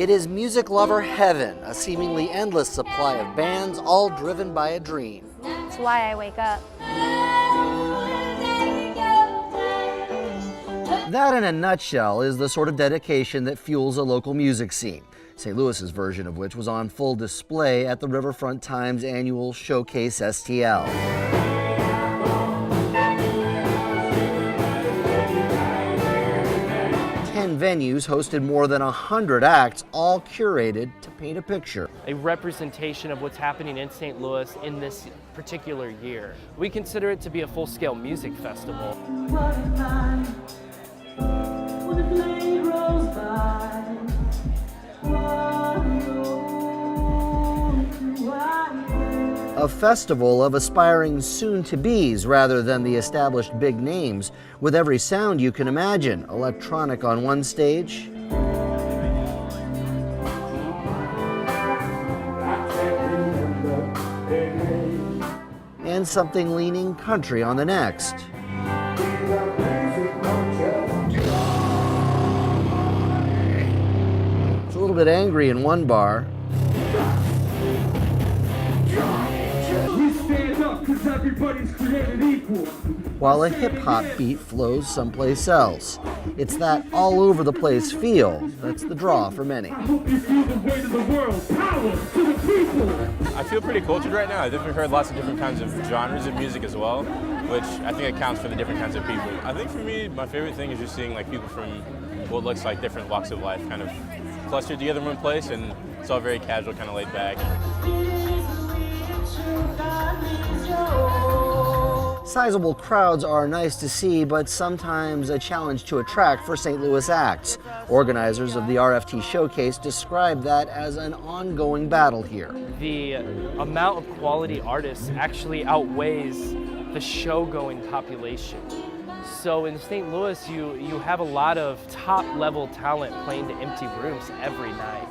It is music lover heaven, a seemingly endless supply of bands, all driven by a dream. It's why I wake up. That, in a nutshell, is the sort of dedication that fuels a local music scene. St. Louis's version of which was on full display at the Riverfront Times annual Showcase STL. 10 venues hosted more than 100 acts, all curated to paint a picture. A representation of what's happening in St. Louis in this particular year. We consider it to be a full-scale music festival. A festival of aspiring soon-to-bes rather than the established big names, with every sound you can imagine. Electronic on one stage, and something leaning country on the next. It's a little bit angry in one bar. Everybody's created equal. While a hip-hop beat flows someplace else. It's that all-over-the-place feel that's the draw for many. I hope you feel the weight of the world. Power to the people. I feel pretty cultured right now. I've definitely heard lots of different kinds of genres of music as well, which I think accounts for the different kinds of people. I think for me, my favorite thing is just seeing like people from what looks like different walks of life kind of clustered together in one place, and it's all very casual, kind of laid back. Sizable crowds are nice to see, but sometimes a challenge to attract for St. Louis acts. Organizers of the RFT Showcase describe that as an ongoing battle here. The amount of quality artists actually outweighs the show-going population. So in St. Louis, you have a lot of top-level talent playing to empty rooms every night.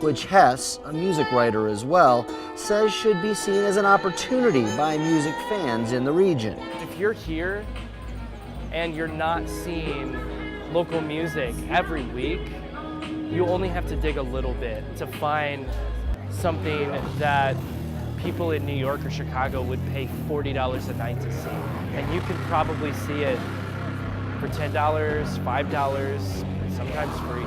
Which Hess, a music writer as well, says should be seen as an opportunity by music fans in the region. If you're here and you're not seeing local music every week, you only have to dig a little bit to find something that people in New York or Chicago would pay $40 a night to see. And you can probably see it for $10, $5, sometimes free.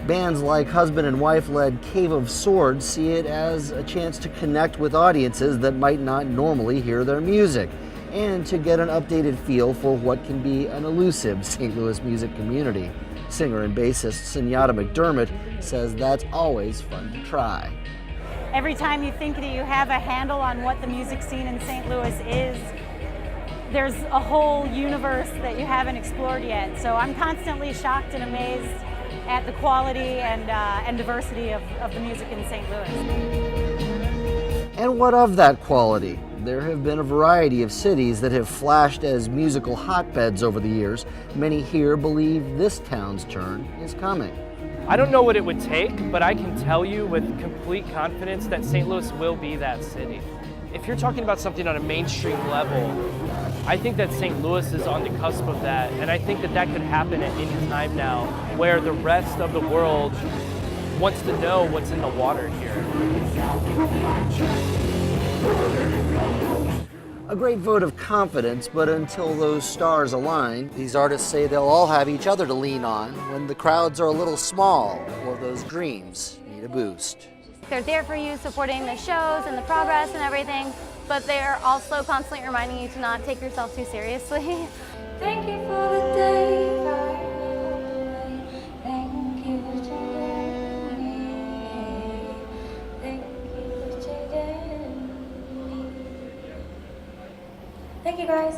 Bands like husband and wife-led Cave of Swords see it as a chance to connect with audiences that might not normally hear their music, and to get an updated feel for what can be an elusive St. Louis music community. Singer and bassist Sunyata McDermott says that's always fun to try. Every time you think that you have a handle on what the music scene in St. Louis is, there's a whole universe that you haven't explored yet. So I'm constantly shocked and amazed at the quality and diversity of the music in St. Louis. And what of that quality? There have been a variety of cities that have flashed as musical hotbeds over the years. Many here believe this town's turn is coming. I don't know what it would take, but I can tell you with complete confidence that St. Louis will be that city. If you're talking about something on a mainstream level, I think that St. Louis is on the cusp of that, and I think that that could happen at any time now, where the rest of the world wants to know what's in the water here. A great vote of confidence, but until those stars align, these artists say they'll all have each other to lean on when the crowds are a little small or those dreams need a boost. They're there for you, supporting the shows and the progress and everything, but they're also constantly reminding you to not take yourself too seriously. Thank you for the day. Thank you for changing me. Thank you for changing me. Thank you guys.